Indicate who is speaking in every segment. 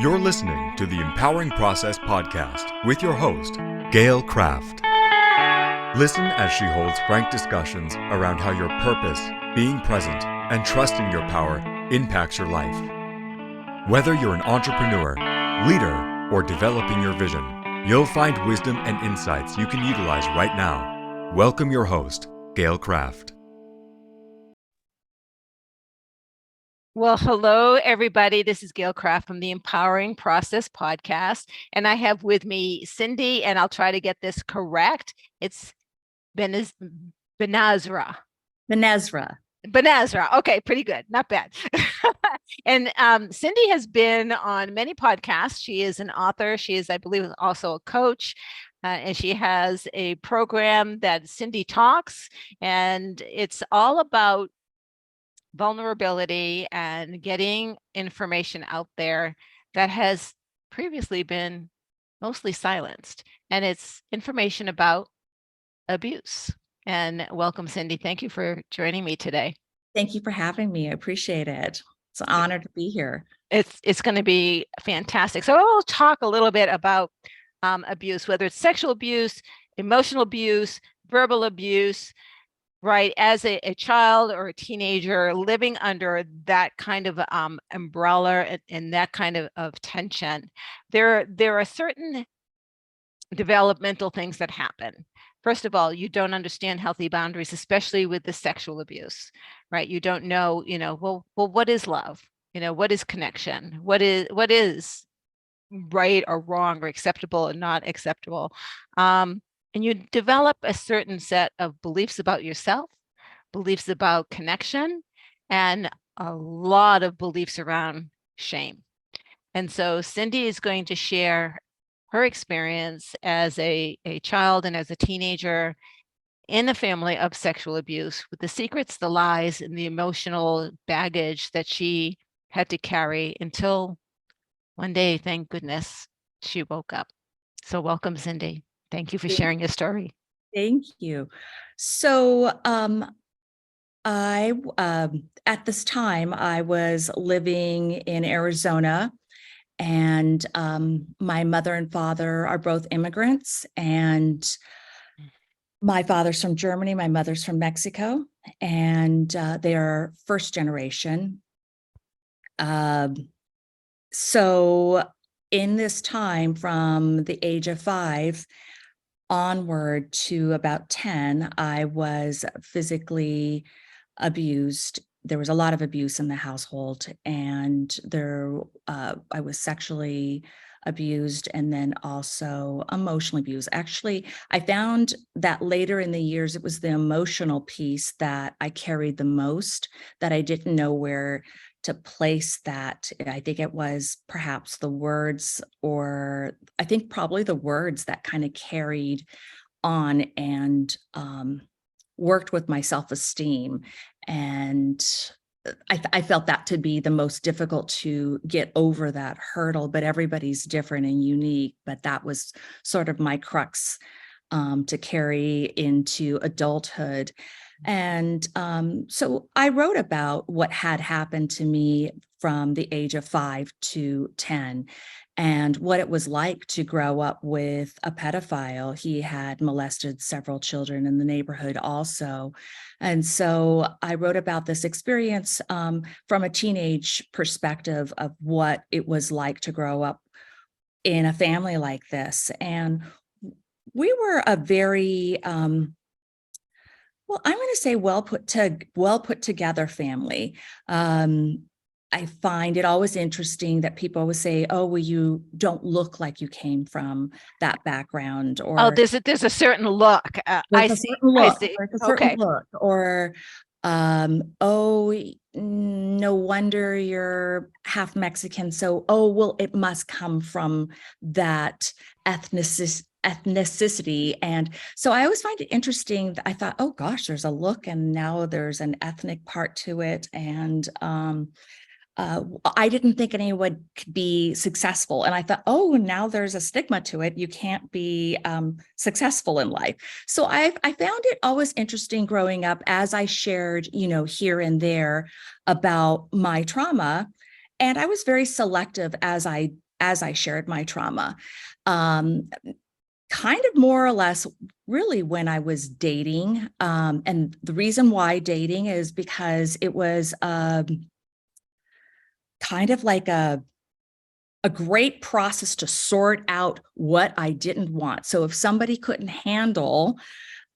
Speaker 1: You're listening to the Empowering Process podcast with your host, Gail Kraft. Listen as she holds frank discussions around how your purpose, being present, and trusting your power impacts your life. Whether you're an entrepreneur, leader, or developing your vision, you'll find wisdom and insights you can utilize right now. Welcome your host, Gail Kraft.
Speaker 2: Well, hello, everybody. This is Gail Kraft from the Empowering Process podcast. And I have with me Cindy, and I'll try to get this correct. It's Benazra. Benazra. Okay, pretty good. Not bad. And Cindy has been on many podcasts. She is an author. She is, I believe, also a coach. And she has a program that Cindy Talks, and it's all about vulnerability and getting information out there that has previously been mostly silenced. And it's information about abuse. And welcome, Cindy. Thank you for joining me today.
Speaker 3: Thank you for having me. I appreciate it. It's an honor to be here.
Speaker 2: It's going to be fantastic. So we'll talk a little bit about abuse, whether it's sexual abuse, emotional abuse, verbal abuse, right? As a child or a teenager living under that kind of umbrella and that kind of tension, there are certain developmental things that happen. First of all, you don't understand healthy boundaries, especially with the sexual abuse, right? You don't know, well, what is love? What is connection? What is right or wrong or acceptable and not acceptable? And you develop a certain set of beliefs about yourself, beliefs about connection, and a lot of beliefs around shame. And so Cindy is going to share her experience as a child and as a teenager in a family of sexual abuse, with the secrets, the lies, and the emotional baggage that she had to carry until one day, thank goodness, she woke up. So welcome, Cindy. Thank you for sharing your story.
Speaker 3: Thank you. So I at this time, I was living in Arizona, and my mother and father are both immigrants, and my father's from Germany, my mother's from Mexico, and they are first generation. So in this time, from the age of 5 onward to about 10, I was physically abused. There was a lot of abuse in the household, and I was sexually abused and then also emotionally abused. Actually, I found that later in the years, it was the emotional piece that I carried the most, that I didn't know where to place that. I think it was perhaps the words, or I think probably the words that kind of carried on and worked with my self-esteem. And I felt that to be the most difficult to get over that hurdle, but everybody's different and unique. But that was sort of my crux to carry into adulthood. And so I wrote about what had happened to me from the age of 5 to 10 and what it was like to grow up with a pedophile. He had molested several children in the neighborhood also. And so I wrote about this experience from a teenage perspective of what it was like to grow up in a family like this. And we were a very well, I'm going to say well put together family. I find it always interesting that people always say, "Oh, well, you don't look like you came from that background," or
Speaker 2: there's a certain look. I see.
Speaker 3: There's a certain look, or oh, no wonder you're half Mexican. So, oh, well, it must come from that ethnicity. And so I always find it interesting that I thought, oh gosh, there's a look, and now there's an ethnic part to it. And I didn't think anyone could be successful. And I thought, oh, now there's a stigma to it. You can't be successful in life. So I found it always interesting growing up, as I shared, here and there about my trauma. And I was very selective as I shared my trauma. Kind of more or less really when I was dating. And the reason why dating is because it was kind of like a great process to sort out what I didn't want. So if somebody couldn't handle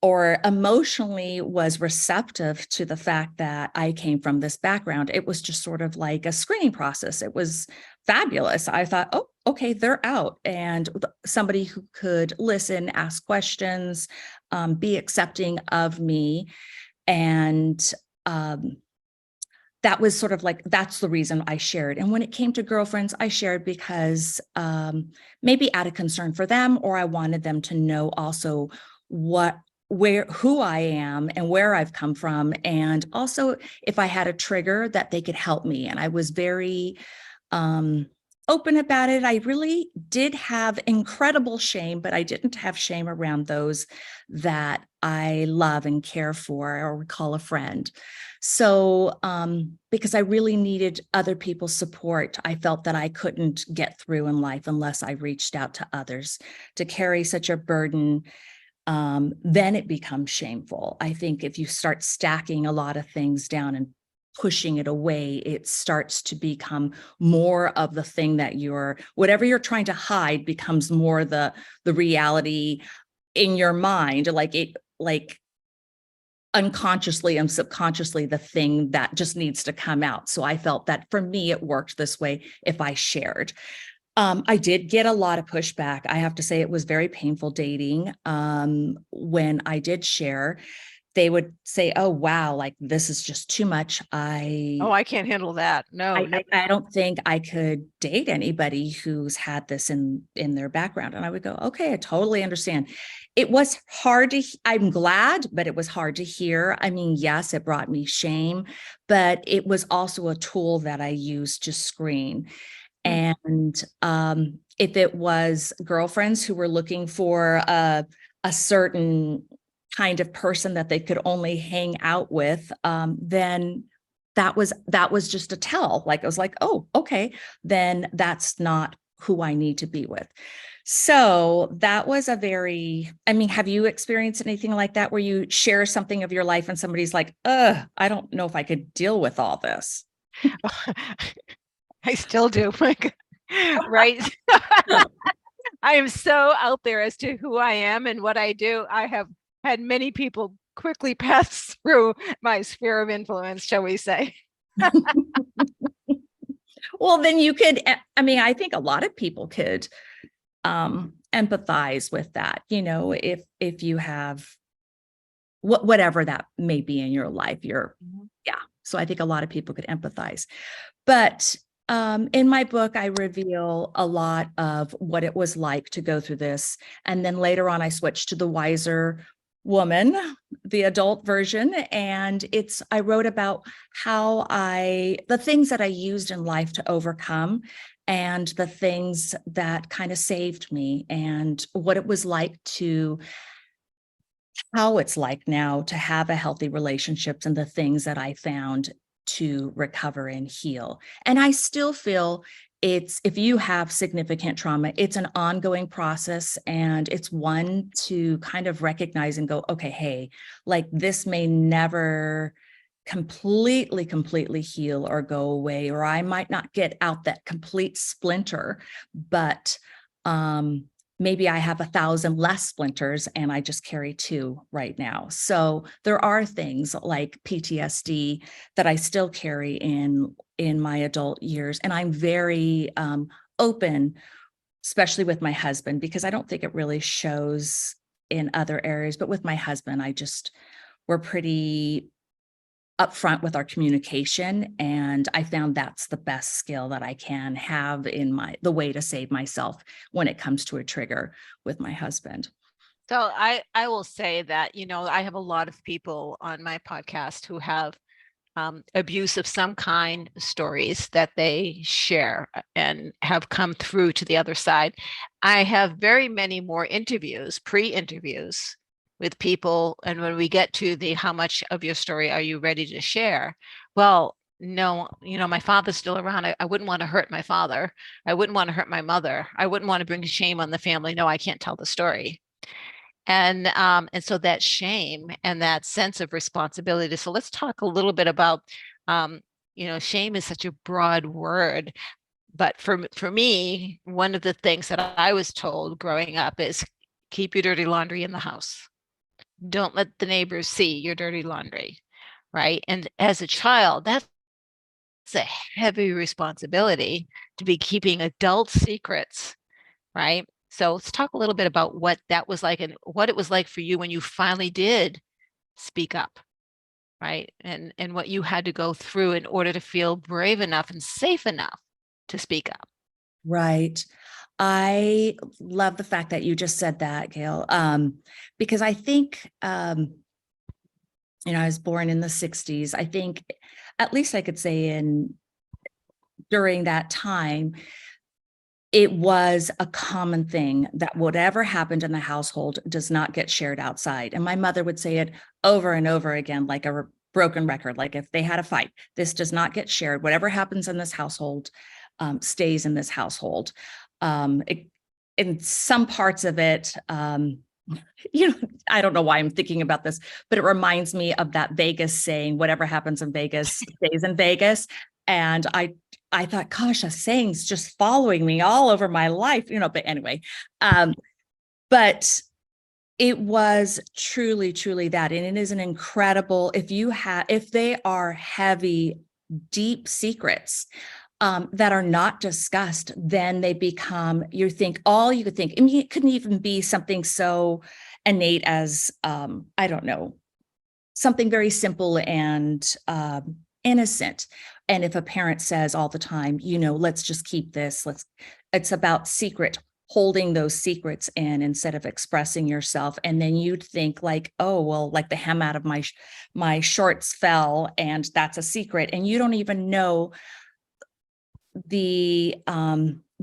Speaker 3: or emotionally was receptive to the fact that I came from this background, it was just sort of like a screening process. It was fabulous. I thought, oh, okay, they're out. And somebody who could listen, ask questions, be accepting of me. And that was sort of like, that's the reason I shared. And when it came to girlfriends, I shared because maybe out of concern for them, or I wanted them to know also who I am and where I've come from. And also if I had a trigger that they could help me. And I was very open about it. I really did have incredible shame, but I didn't have shame around those that I love and care for or call a friend. So because I really needed other people's support, I felt that I couldn't get through in life unless I reached out to others. To carry such a burden, then it becomes shameful. I think if you start stacking a lot of things down and pushing it away, it starts to become more of the thing that whatever you're trying to hide becomes more the reality in your mind, like unconsciously and subconsciously the thing that just needs to come out. So I felt that for me, it worked this way if I shared. I did get a lot of pushback. I have to say it was very painful dating. When I did share, they would say, oh, wow, like this is just too much.
Speaker 2: I can't handle that. No.
Speaker 3: I don't think I could date anybody who's had this in their background. And I would go, okay, I totally understand. It was hard I'm glad, but it was hard to hear. I mean, yes, it brought me shame, but it was also a tool that I used to screen. And if it was girlfriends who were looking for a certain kind of person that they could only hang out with, then that was just a tell. Like, I was like, oh, okay, then that's not who I need to be with. So that was I mean, have you experienced anything like that where you share something of your life and somebody's like, I don't know if I could deal with all this?
Speaker 2: I still do. Right. I am so out there as to who I am and what I do. I have had many people quickly pass through my sphere of influence, shall we say.
Speaker 3: Well, then you could, I mean, I think a lot of people could empathize with that, if you have whatever that may be in your life, yeah. So I think a lot of people could empathize. But in my book, I reveal a lot of what it was like to go through this. And then later on, I switched to the wiser woman, the adult version. And I wrote about the things that I used in life to overcome and the things that kind of saved me and what it was like how it's like now to have a healthy relationships and the things that I found to recover and heal. And I still feel if you have significant trauma, it's an ongoing process, and it's one to kind of recognize and go, okay, hey, like this may never completely heal or go away, or I might not get out that complete splinter, but maybe I have 1,000 less splinters and I just carry 2 right now. So there are things like PTSD that I still carry in my adult years. And I'm very open, especially with my husband, because I don't think it really shows in other areas. But with my husband, we're pretty upfront with our communication. And I found that's the best skill that I can have in the way to save myself when it comes to a trigger with my husband.
Speaker 2: So I will say that, I have a lot of people on my podcast who have abuse of some kind stories that they share and have come through to the other side. I have very many more pre-interviews with people. And when we get to how much of your story are you ready to share? Well, no, my father's still around. I wouldn't want to hurt my father. I wouldn't want to hurt my mother. I wouldn't want to bring shame on the family. No, I can't tell the story. And so that shame and that sense of responsibility. So let's talk a little bit about, shame is such a broad word, but for me, one of the things that I was told growing up is keep your dirty laundry in the house. Don't let the neighbors see your dirty laundry, right? And as a child, that's a heavy responsibility to be keeping adult secrets, right? So let's talk a little bit about what that was like and what it was like for you when you finally did speak up, right? And what you had to go through in order to feel brave enough and safe enough to speak up.
Speaker 3: Right. I love the fact that you just said that, Gail, because I think, I was born in the 60s. I think, at least I could say during that time, it was a common thing that whatever happened in the household does not get shared outside. And my mother would say it over and over again, like a broken record. Like if they had a fight, this does not get shared. Whatever happens in this household stays in this household. In some parts of it, I don't know why I'm thinking about this, but it reminds me of that Vegas saying, whatever happens in Vegas stays in Vegas. And I thought, gosh, a saying's just following me all over my life, but anyway, but it was truly, truly that. And it is an incredible, if they are heavy, deep secrets, that are not discussed, then they become, you could think, I mean, it couldn't even be something so innate as, I don't know, something very simple and innocent. And if a parent says all the time, let's just keep this, it's about holding those secrets in instead of expressing yourself. And then you'd think like, oh, well, like the hem out of my shorts fell and that's a secret. And you don't even know the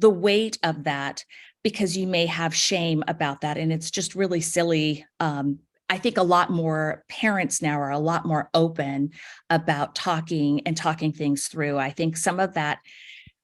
Speaker 3: weight of that because you may have shame about that. And it's just really silly. I think a lot more parents now are a lot more open about talking things through. I think some of that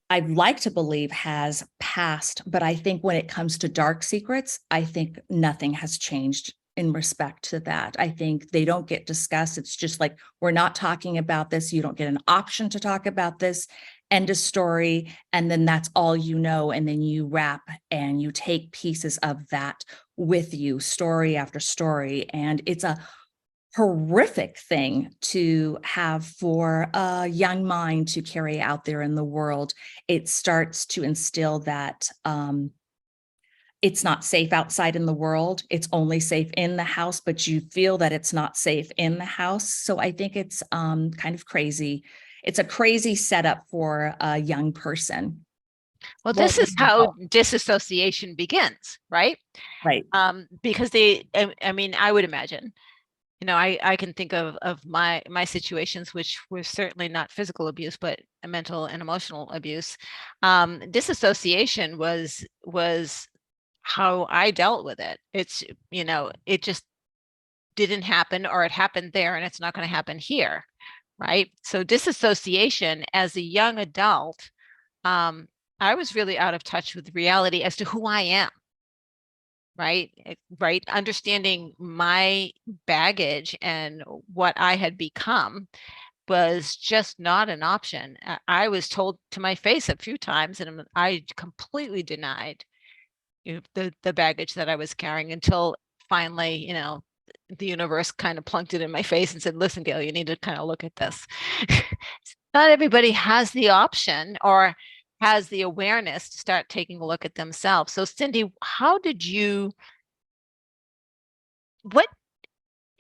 Speaker 3: I'd like to believe has passed, but I think when it comes to dark secrets, I think nothing has changed in respect to that. I think they don't get discussed. It's just like, we're not talking about this. You don't get an option to talk about this. End of story. And then that's all you know. And then you wrap and you take pieces of that with you, story after story. And it's a horrific thing to have for a young mind to carry out there in the world. It starts to instill that it's not safe outside in the world. It's only safe in the house, but you feel that it's not safe in the house. So I think it's kind of crazy. It's a crazy setup for a young person.
Speaker 2: Well, this is how disassociation begins, right?
Speaker 3: Right.
Speaker 2: Because I would imagine, I can think of my situations, which were certainly not physical abuse, but mental and emotional abuse. Disassociation was how I dealt with it. It's, it just didn't happen, or it happened there and it's not going to happen here. Right. So disassociation as a young adult, I was really out of touch with reality as to who I am. Right. Understanding my baggage and what I had become was just not an option. I was told to my face a few times, and I completely denied the baggage that I was carrying until finally, the universe kind of plunked it in my face and said, listen, Gail, you need to kind of look at this. Not everybody has the option or has the awareness to start taking a look at themselves. So Cindy, what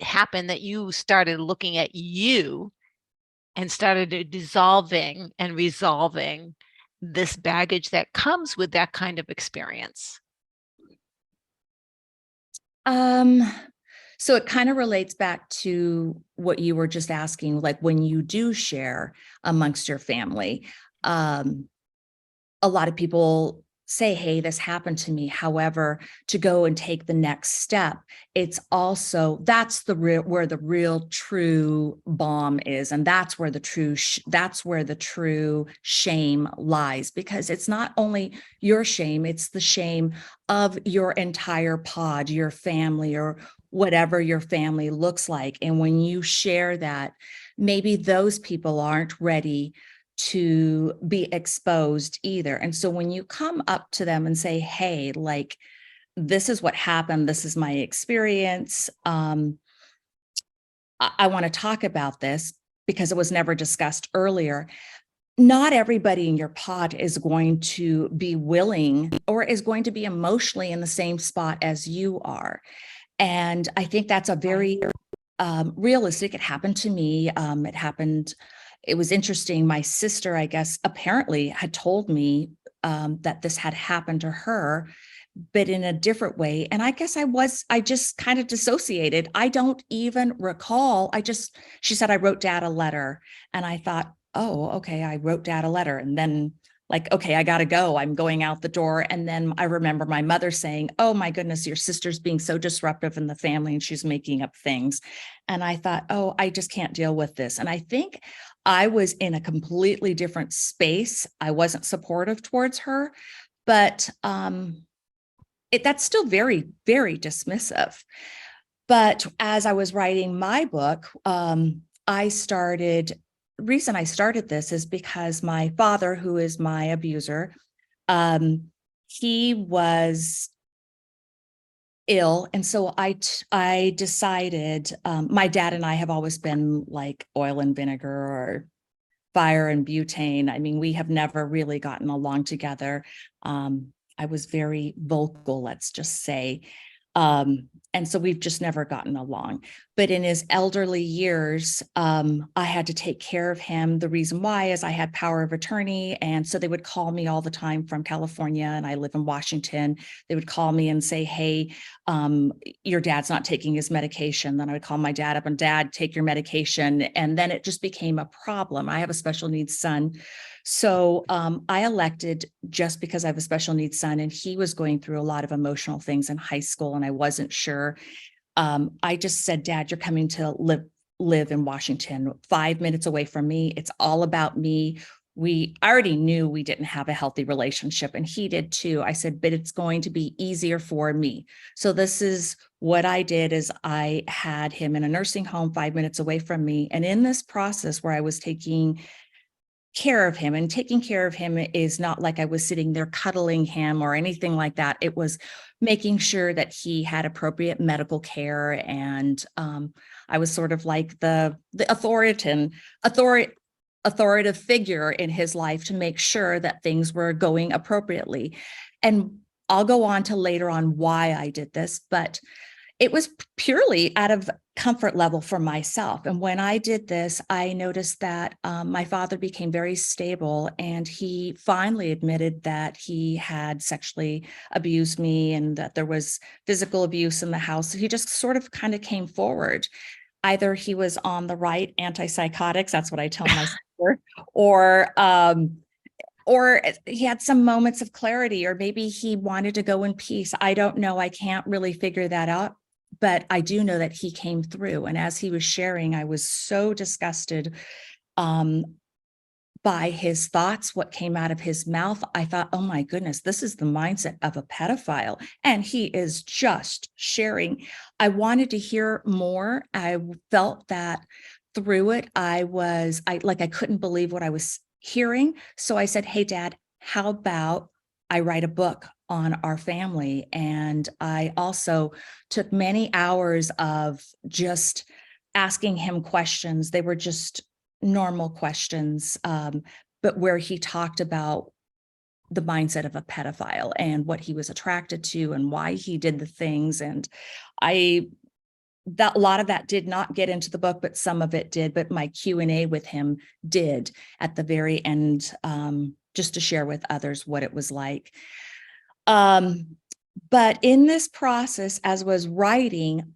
Speaker 2: happened that you started looking at you and started dissolving and resolving this baggage that comes with that kind of experience?
Speaker 3: So it kind of relates back to what you were just asking, like when you do share amongst your family, a lot of people say, hey, this happened to me. However, to go and take the next step, it's also, that's the real, where the real true bomb is. And that's where the true shame lies, because it's not only your shame, it's the shame of your entire pod, your family, or whatever your family looks like. And when you share that, maybe those people aren't ready to be exposed either. And so when you come up to them and say, hey, like, this is what happened, this is my experience, I want to talk about this because it was never discussed earlier. Not everybody in your pod is going to be willing or is going to be emotionally in the same spot as you are. And I think that's a very realistic. It happened to me. It was interesting. My sister, I guess, apparently had told me that this had happened to her, but in a different way. And I guess I just kind of dissociated. I don't even recall. She said, I wrote Dad a letter. And I thought, oh, okay, I wrote Dad a letter. And then, like, okay, I got to go. I'm going out the door. And then I remember my mother saying, oh my goodness, your sister's being so disruptive in the family and she's making up things. And I thought, oh, I just can't deal with this. And I think I was in a completely different space. I wasn't supportive towards her, but that's still very, very dismissive. But as I was writing my book, reason I started this is because my father, who is my abuser, he was ill. And so I decided, my dad and I have always been like oil and vinegar or fire and butane. I mean, we have never really gotten along together. I was very vocal, let's just say. And so we've just never gotten along. But in his elderly years, I had to take care of him. The reason why is I had power of attorney. And so they would call me all the time from California, and I live in Washington. They would call me and say, hey, your dad's not taking his medication. Then I would call my dad up and, Dad, take your medication. And then it just became a problem. I have a special needs son. So I elected, just because I have a special needs son and he was going through a lot of emotional things in high school and I wasn't sure. I just said, Dad, you're coming to live in Washington, 5 minutes away from me. It's all about me. I already knew we didn't have a healthy relationship, and he did too. I said, but it's going to be easier for me. So this is what I did, is I had him in a nursing home 5 minutes away from me. And in this process where I was taking care of him, and taking care of him is not like I was sitting there cuddling him or anything like that. It was making sure that he had appropriate medical care. And I was sort of like the authoritative figure in his life to make sure that things were going appropriately. And I'll go on to later on why I did this, but it was purely out of comfort level for myself. And when I did this, I noticed that my father became very stable, and he finally admitted that he had sexually abused me and that there was physical abuse in the house. He just sort of kind of came forward. Either he was on the right antipsychotics, that's what I tell my sister, or he had some moments of clarity, or maybe he wanted to go in peace. I don't know. I can't really figure that out. But I do know that he came through. And as he was sharing, I was so disgusted by his thoughts, what came out of his mouth. I thought, oh my goodness, this is the mindset of a pedophile. And he is just sharing. I wanted to hear more. I felt that through it, I couldn't believe what I was hearing. So I said, hey, Dad, how about I write a book on our family? And I also took many hours of just asking him questions. They were just normal questions, but where he talked about the mindset of a pedophile and what he was attracted to and why he did the things. And that a lot of that did not get into the book, but some of it did. But my Q&A with him did at the very end, just to share with others what it was like. But in this process, as I was writing,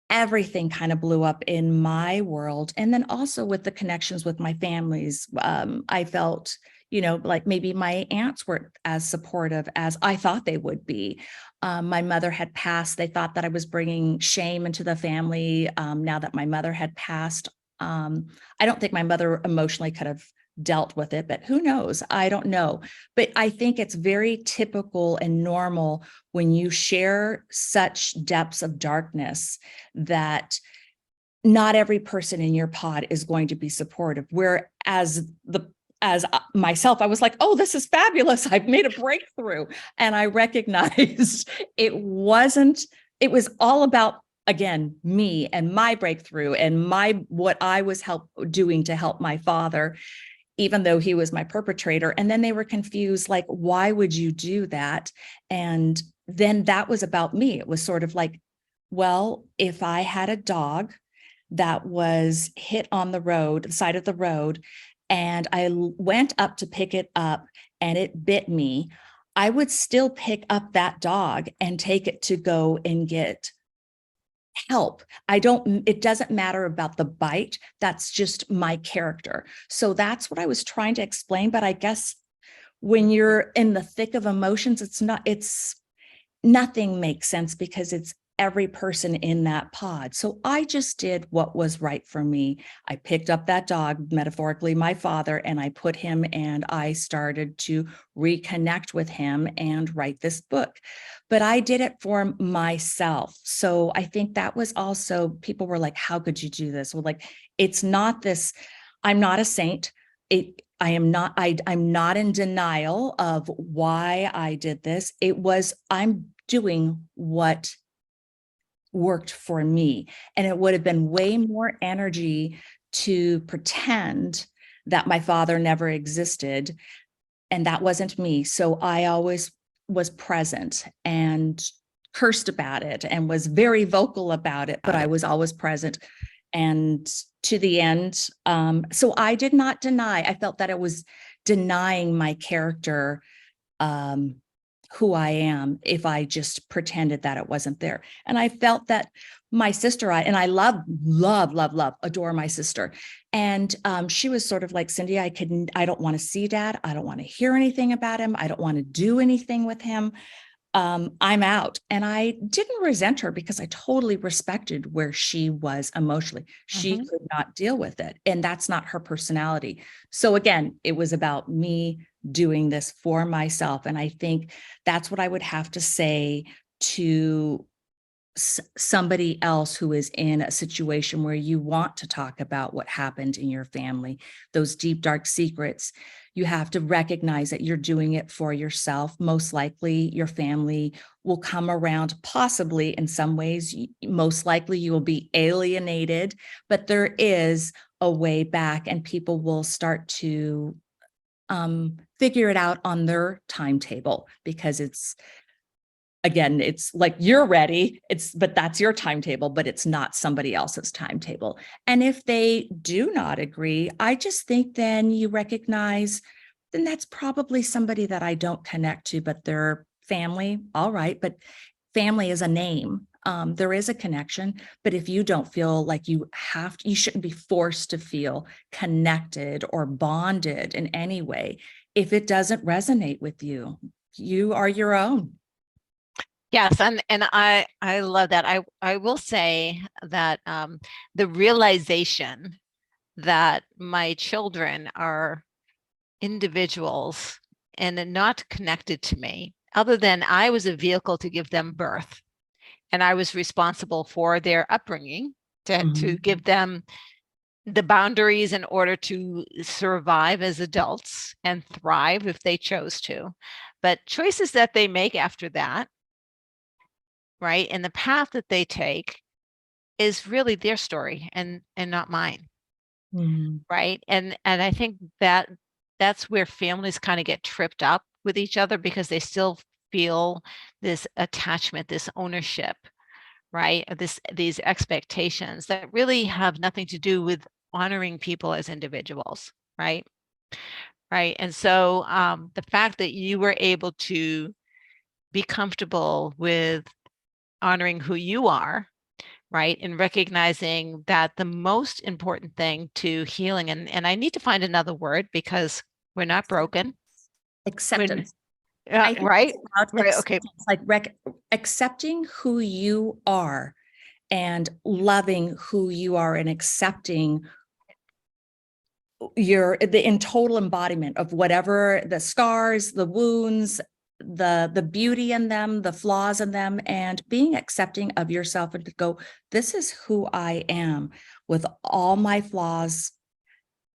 Speaker 3: everything kind of blew up in my world. And then also with the connections with my families, I felt like maybe my aunts weren't as supportive as I thought they would be. My mother had passed. They thought that I was bringing shame into the family. Now that my mother had passed, I don't think my mother emotionally could have dealt with it, but who knows? I don't know. But I think it's very typical and normal when you share such depths of darkness that not every person in your pod is going to be supportive. Whereas as myself, I was like, oh, this is fabulous. I've made a breakthrough. And I recognized it was all about, again, me and my breakthrough and what I was doing to help my father, even though he was my perpetrator. And then they were confused, like, why would you do that? And then that was about me. It was sort of like, well, if I had a dog that was hit on the side of the road, and I went up to pick it up and it bit me, I would still pick up that dog and take it to go and get help. It doesn't matter about the bite. That's just my character. So that's what I was trying to explain. But I guess when you're in the thick of emotions, nothing makes sense because it's every person in that pod. So I just did what was right for me. I picked up that dog, metaphorically my father, and I put him, and I started to reconnect with him and write this book. But I did it for myself. So I think that was also, people were like, how could you do this? Well, like, it's not this, I'm not a saint. I'm not in denial of why I did this. I'm doing what worked for me. And it would have been way more energy to pretend that my father never existed. And that wasn't me. So I always was present and cursed about it and was very vocal about it, but I was always present. And to the end, so I did not deny. I felt that it was denying my character, who I am, if I just pretended that it wasn't there. And I felt that my sister, I love, adore my sister. And she was sort of like, Cindy, I don't want to see Dad. I don't want to hear anything about him. I don't want to do anything with him. I'm out. And I didn't resent her because I totally respected where she was emotionally. She could not deal with it. And that's not her personality. So again, it was about me doing this for myself. And I think that's what I would have to say to somebody else who is in a situation where you want to talk about what happened in your family, those deep, dark secrets. You have to recognize that you're doing it for yourself. Most likely your family will come around, possibly in some ways. Most likely you will be alienated, but there is a way back, and people will start to figure it out on their timetable, because it's like, you're ready, but that's your timetable, but it's not somebody else's timetable. And if they do not agree, I just think then you recognize, then that's probably somebody that I don't connect to, but their family, all right, but family is a name. There is a connection, but if you don't feel like you shouldn't be forced to feel connected or bonded in any way. If it doesn't resonate with you, you are your own.
Speaker 2: Yes, and I love that. I will say that the realization that my children are individuals and not connected to me, other than I was a vehicle to give them birth, and I was responsible for their upbringing to give them the boundaries in order to survive as adults and thrive if they chose to. But choices that they make after that, right, and the path that they take is really their story and not mine. Right. And I think that that's where families kind of get tripped up with each other, because they still feel this attachment, this ownership, right? These expectations that really have nothing to do with honoring people as individuals, right? Right. And so the fact that you were able to be comfortable with honoring who you are, right, and recognizing that the most important thing to healing, and I need to find another word, because We're not broken.
Speaker 3: Acceptance. I think
Speaker 2: Right.
Speaker 3: it's about
Speaker 2: Right. Okay.
Speaker 3: acceptance, like accepting who you are and loving who you are and accepting the in total embodiment of whatever the scars, the wounds, the beauty in them, the flaws in them, and being accepting of yourself and to go, this is who I am with all my flaws.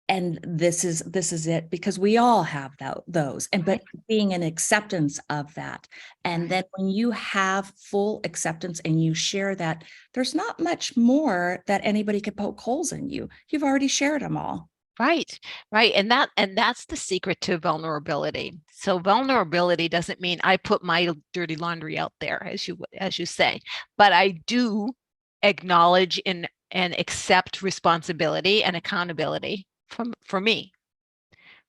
Speaker 3: And this is it, because we all have those, and but being an acceptance of that. And then when you have full acceptance and you share that, there's not much more that anybody could poke holes in you. You've already shared them all.
Speaker 2: Right. Right. And that's the secret to vulnerability. So vulnerability doesn't mean I put my dirty laundry out there, as you say, but I do acknowledge and accept responsibility and accountability for me,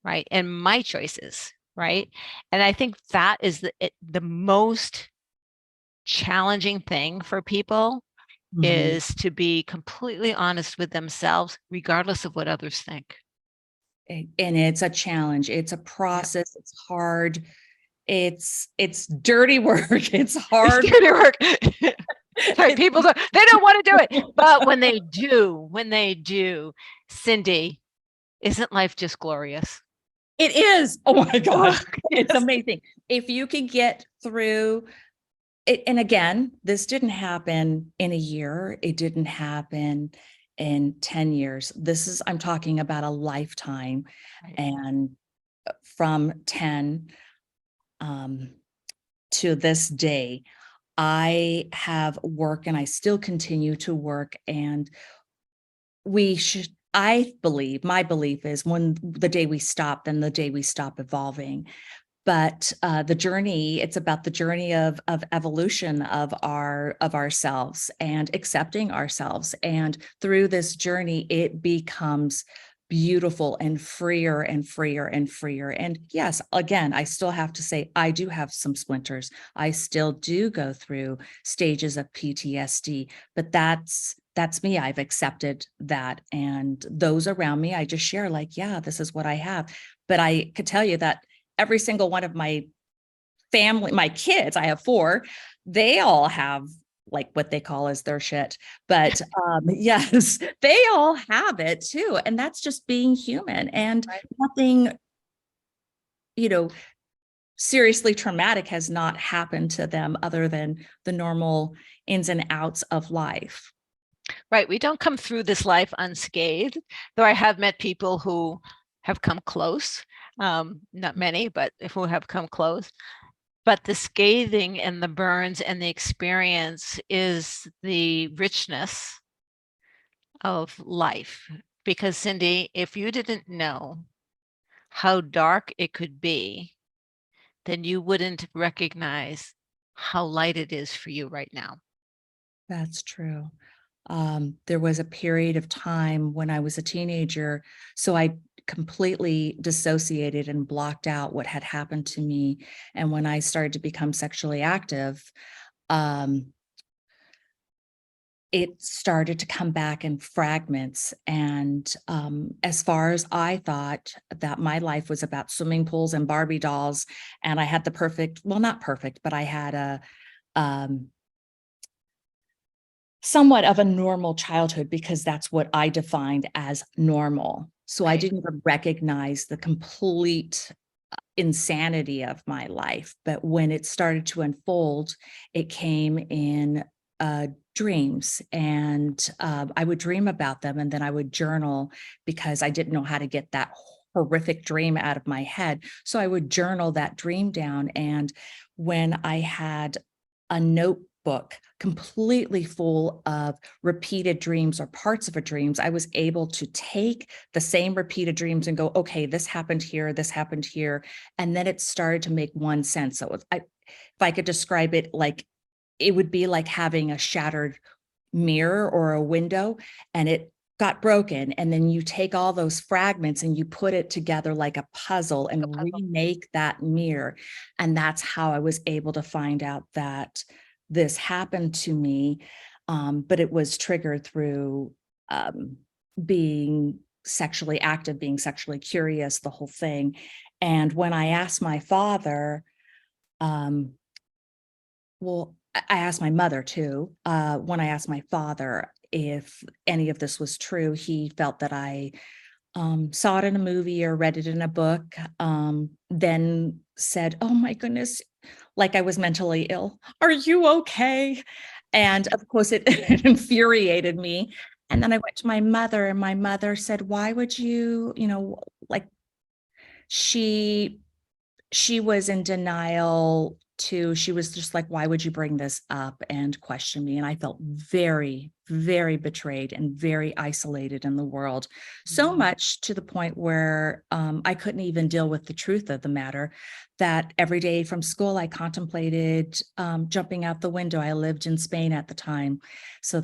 Speaker 2: right? And my choices, right? And I think that is the most challenging thing for people is to be completely honest with themselves, regardless of what others think.
Speaker 3: And it's a challenge. It's a process. It's hard. It's dirty work. It's hard.
Speaker 2: It's dirty work. Sorry, people they don't want to do it, but when they do, Cindy, isn't life just glorious?
Speaker 3: It is. Oh my gosh. It's amazing. If you can get through it, and again, this didn't happen in a year. It didn't happen in 10 years. I'm talking about a lifetime.
Speaker 2: Right.
Speaker 3: And from 10 to this day, I have worked and I still continue to work. And I believe, my belief is when the day we stop, then the day we stop evolving. But the journey, it's about the journey of evolution of ourselves and accepting ourselves. And through this journey, it becomes beautiful and freer and freer and freer. And yes, again, I still have to say, I do have some splinters. I still do go through stages of PTSD, but that's me. I've accepted that. And those around me, I just share like, yeah, this is what I have. But I could tell you that every single one of my family, my kids, I have 4, they all have like what they call as their shit. But yes, they all have it too. And that's just being human, and nothing, seriously traumatic has not happened to them other than the normal ins and outs of life.
Speaker 2: Right. We don't come through this life unscathed, though I have met people who have come close. Not many, but who have come close. But the scathing and the burns and the experience is the richness of life. Because Cindy, if you didn't know how dark it could be, then you wouldn't recognize how light it is for you right now.
Speaker 3: That's true. There was a period of time when I was a teenager, so I completely dissociated and blocked out what had happened to me. And when I started to become sexually active, it started to come back in fragments. And as far as I thought that my life was about swimming pools and Barbie dolls, and I had the perfect, well, not perfect, but I had a somewhat of a normal childhood, because that's what I defined as normal. So I didn't even recognize the complete insanity of my life. But when it started to unfold, it came in dreams, and I would dream about them, and then I would journal, because I didn't know how to get that horrific dream out of my head. So I would journal that dream down. And when I had a notebook completely full of repeated dreams or parts of a dreams, I was able to take the same repeated dreams and go, okay, this happened here, this happened here. And then it started to make one sense. So if I could describe it, like, it would be like having a shattered mirror or a window, and it got broken. And then you take all those fragments and you put it together like a puzzle and remake that mirror. And that's how I was able to find out that this happened to me. But it was triggered through being sexually active, being sexually curious, the whole thing. And when I asked my father, well, I asked my mother too. When I asked my father if any of this was true, he felt that I saw it in a movie or read it in a book, then said, "Oh my goodness," like I was mentally ill. "Are you okay?" And of course, it it infuriated me. And then I went to my mother, and my mother said, "Why would you, like she she was in denial too. She was just like, "Why would you bring this up?" and question me. And I felt very, very betrayed and very isolated in the world. So much to the point where I couldn't even deal with the truth of the matter. That every day from school, I contemplated jumping out the window. I lived in Spain at the time. So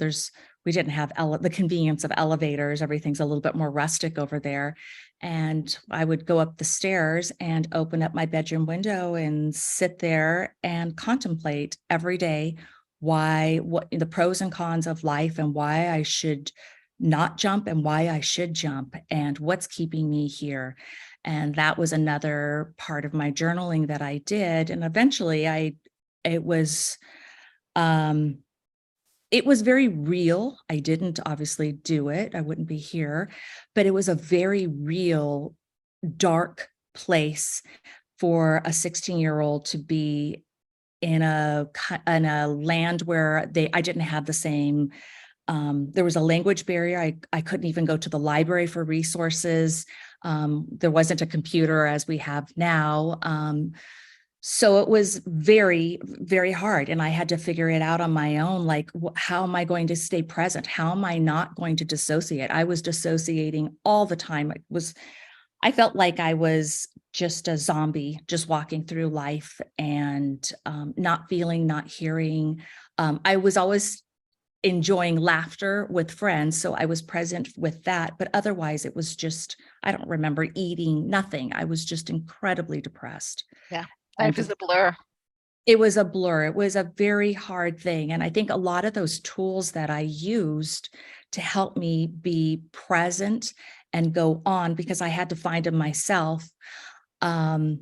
Speaker 3: we didn't have the convenience of elevators. Everything's a little bit more rustic over there. And I would go up the stairs and open up my bedroom window and sit there and contemplate every day what the pros and cons of life and why I should not jump and why I should jump and what's keeping me here. And that was another part of my journaling that I did. And eventually it was um it was very real. I didn't obviously do it. I wouldn't be here, but it was a very real, dark place for a 16-year-old to be in a land where I didn't have the same. There was a language barrier. I couldn't even go to the library for resources. There wasn't a computer as we have now. So it was very, very hard. And I had to figure it out on my own. Like, how am I going to stay present? How am I not going to dissociate? I was dissociating all the time. I felt like I was just a zombie, just walking through life and not feeling, not hearing. I was always enjoying laughter with friends. So I was present with that. But otherwise, it was just, I don't remember eating, nothing. I was just incredibly depressed.
Speaker 2: Yeah.
Speaker 3: And
Speaker 2: Life is a blur.
Speaker 3: it was a blur. It was a very hard thing. And I think a lot of those tools that I used to help me be present and go on, because I had to find them myself, um,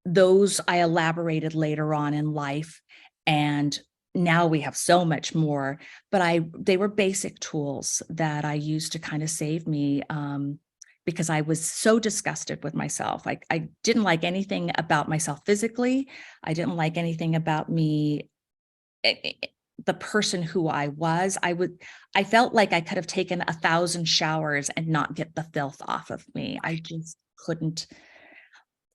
Speaker 3: those I elaborated later on in life. And now we have so much more, but they were basic tools that I used to kind of save me. Because I was so disgusted with myself. I didn't like anything about myself physically. I didn't like anything about me, the person who I was. I felt like I could have taken 1,000 showers and not get the filth off of me. I just couldn't.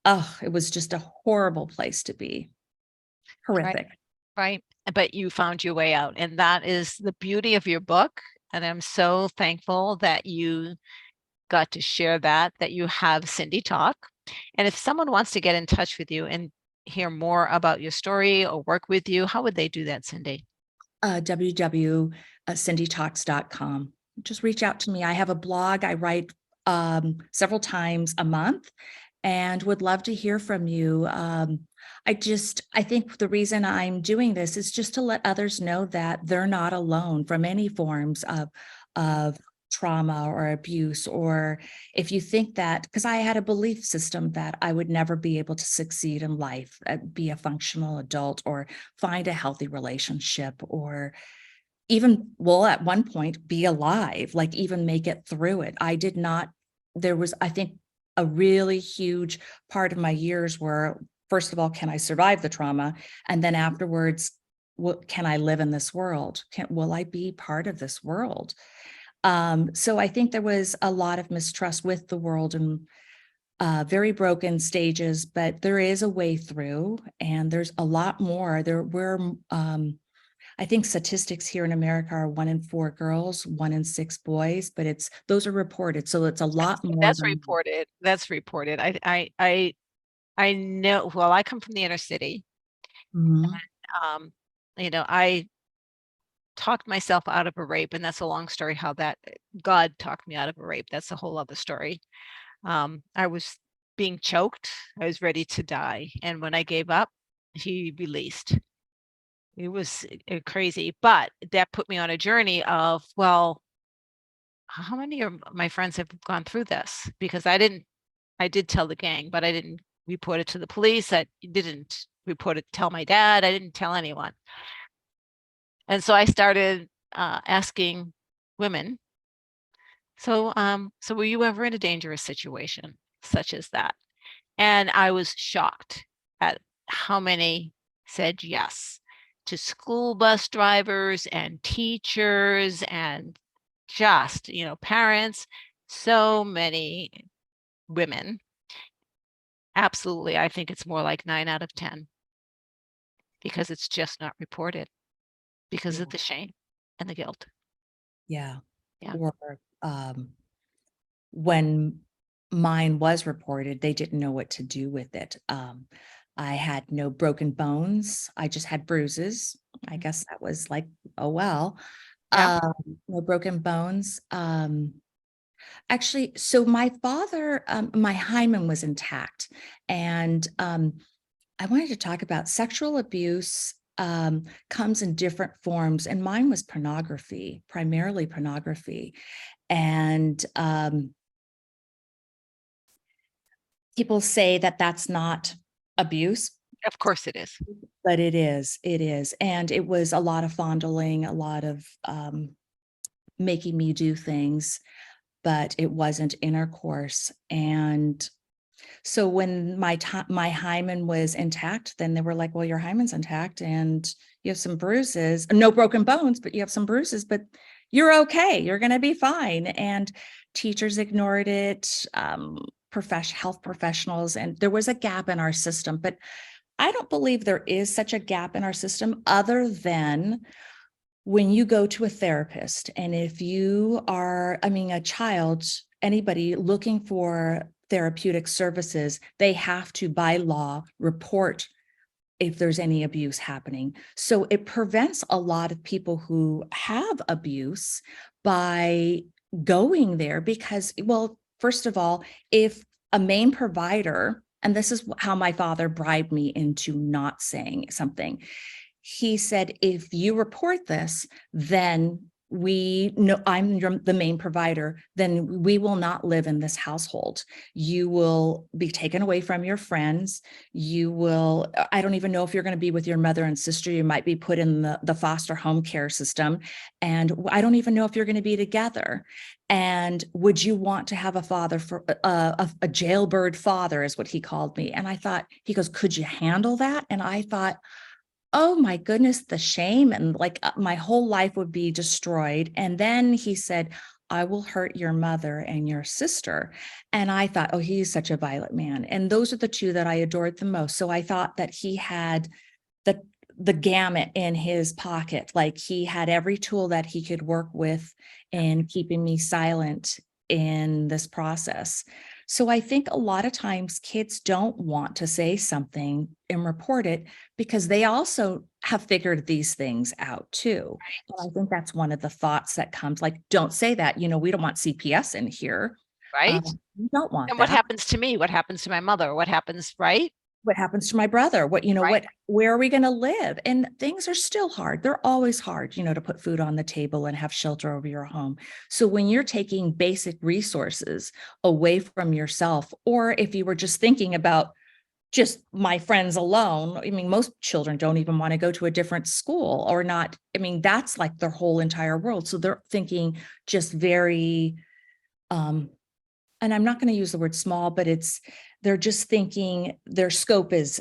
Speaker 3: Oh, it was just a horrible place to be. Horrific.
Speaker 2: Right. But you found your way out. And that is the beauty of your book. And I'm so thankful that you got to share that you have Cindy Talk. And if someone wants to get in touch with you and hear more about your story or work with you, how would they do that, Cindy?
Speaker 3: www.cindytalks.com. Just reach out to me. I have a blog. I write several times a month and would love to hear from you. I think the reason I'm doing this is just to let others know that they're not alone from any forms of trauma or abuse. Or if you think that, because I had a belief system that I would never be able to succeed in life, be a functional adult or find a healthy relationship, or even, well, at one point be alive, like even make it through it. I did not. There was, I think, a really huge part of my years where, first of all, can I survive the trauma? And then afterwards, can I live in this world? Will I be part of this world? So I think there was a lot of mistrust with the world and very broken stages, but there is a way through, and there's a lot more. I think statistics here in America are 1 in 4 girls, 1 in 6 boys, but those are reported, so it's a lot more
Speaker 2: That's
Speaker 3: than.
Speaker 2: reported. That's reported. I know. Well, I come from the inner city.
Speaker 3: Mhm.
Speaker 2: Um, I talked myself out of a rape, and that's a long story how that God talked me out of a rape. That's a whole other story. I was being choked. I was ready to die. And when I gave up, he released. It was crazy, but that put me on a journey of, well, how many of my friends have gone through this? Because I did tell the gang, but I didn't report it to the police. I didn't tell my dad. I didn't tell anyone. And so I started asking women, so were you ever in a dangerous situation such as that? And I was shocked at how many said yes, to school bus drivers and teachers and just, parents, so many women. Absolutely. I think it's more like 9 out of 10 because it's just not reported because of
Speaker 3: Yeah.
Speaker 2: the shame and the guilt.
Speaker 3: Yeah.
Speaker 2: Yeah.
Speaker 3: Or when mine was reported, they didn't know what to do with it. I had no broken bones. I just had bruises. I guess that was like, oh well.
Speaker 2: Yeah.
Speaker 3: No broken bones. Actually, so my father, my hymen was intact, and I wanted to talk about sexual abuse. Comes in different forms, and mine was pornography, primarily pornography, and people say that that's not abuse,
Speaker 2: Of course it is.
Speaker 3: but it is, and it was a lot of fondling, a lot of making me do things, but it wasn't intercourse. And so when my hymen was intact, then they were like, well, your hymen's intact and you have some bruises, no broken bones, but you have some bruises, but you're okay. You're going to be fine. And teachers ignored it, health professionals, and there was a gap in our system. But I don't believe there is such a gap in our system other than when you go to a therapist, and if you are, I mean, a child, anybody looking for therapeutic services, they have to, by law, report if there's any abuse happening. So it prevents a lot of people who have abuse by going there because, well, first of all, if a main provider, and this is how my father bribed me into not saying something, he said, if you report this, then we know the main provider, then we will not live in this household. You will be taken away from your friends. You will, I don't even know if you're going to be with your mother and sister. You might be put in the foster home care system. And I don't even know if you're going to be together. And would you want to have a father for a jailbird father is what he called me. And I thought, he goes, could you handle that? And I thought, oh my goodness, the shame, and like my whole life would be destroyed. And then he said, I will hurt your mother and your sister. And I thought, oh, he's such a violent man. And those are the two that I adored the most. So I thought that he had the gamut in his pocket. Like he had every tool that he could work with in keeping me silent in this process. So I think a lot of times kids don't want to say something and report it because they also have figured these things out too. And I think that's one of the thoughts that comes, like, don't say that, we don't want CPS in here.
Speaker 2: Right.
Speaker 3: We don't want
Speaker 2: And what
Speaker 3: that.
Speaker 2: happens to me? What happens to my mother? What happens, right?
Speaker 3: What happens to my brother?
Speaker 2: Right.
Speaker 3: Where are we going to live? And things are still hard. They're always hard, to put food on the table and have shelter over your home. So when you're taking basic resources away from yourself, or if you were just thinking about just my friends alone, I mean, most children don't even want to go to a different school or not. I mean, that's like their whole entire world. So they're thinking just very, and I'm not going to use the word small, but they're just thinking their scope it's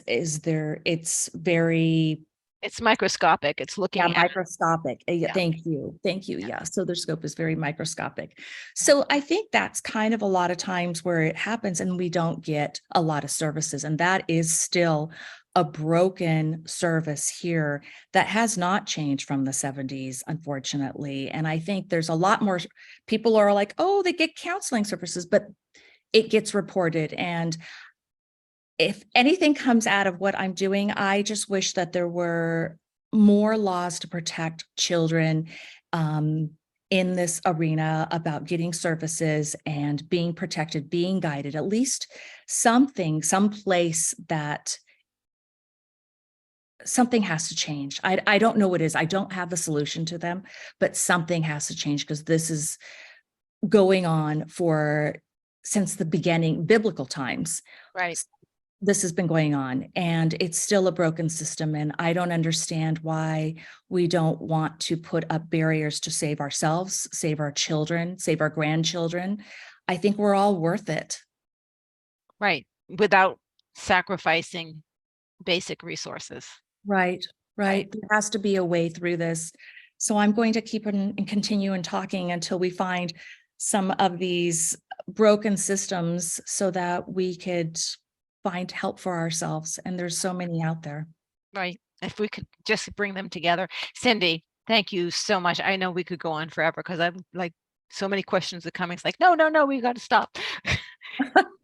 Speaker 3: very,
Speaker 2: It's microscopic. It's looking at
Speaker 3: microscopic.
Speaker 2: yeah.
Speaker 3: Thank you. Thank you. Yeah. So their scope is very microscopic. So I think that's kind of a lot of times where it happens and we don't get a lot of services. And that is still a broken service here that has not changed from the 70s, unfortunately. And I think there's a lot more people are like, oh, they get counseling services, but it gets reported. And if anything comes out of what I'm doing, I just wish that there were more laws to protect children in this arena about getting services and being protected, being guided, at least something, some place that something has to change. I don't know what it is. I don't have the solution to them, but something has to change because this is going on since the beginning, biblical times.
Speaker 2: Right.
Speaker 3: This has been going on, and it's still a broken system, and I don't understand why we don't want to put up barriers to save ourselves, save our children, save our grandchildren. I think we're all worth it.
Speaker 2: Right. Without sacrificing basic resources.
Speaker 3: Right, right. There has to be a way through this. So I'm going to keep and continue and talking until we find some of these broken systems so that we could find help for ourselves. And there's so many out there.
Speaker 2: Right. If we could just bring them together. Cindy, thank you so much. I know we could go on forever because I'm like, so many questions are coming. It's like, no, we got to stop.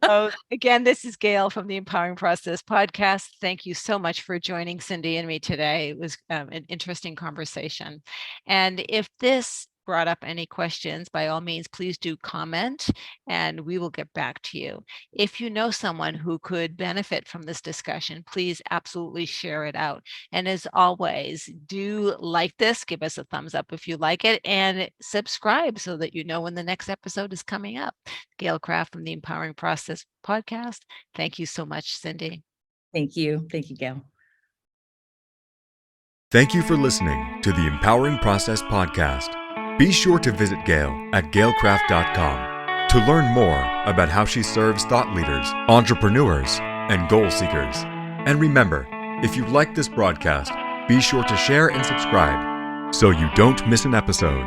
Speaker 2: So again, this is Gail from the Empowering Process podcast. Thank you so much for joining Cindy and me today. It was an interesting conversation. And if this brought up any questions, by all means, please do comment and we will get back to you. If you know someone who could benefit from this discussion, please absolutely share it out. And as always, do like this, give us a thumbs up if you like it, and subscribe so that you know when the next episode is coming up. Gail Kraft from the Empowering Process podcast. Thank you so much, Cindy.
Speaker 3: Thank you. Thank you, Gail.
Speaker 1: Thank you for listening to the Empowering Process podcast. Be sure to visit Gail at gailkraft.com to learn more about how she serves thought leaders, entrepreneurs, and goal seekers. And remember, if you like this broadcast, be sure to share and subscribe so you don't miss an episode.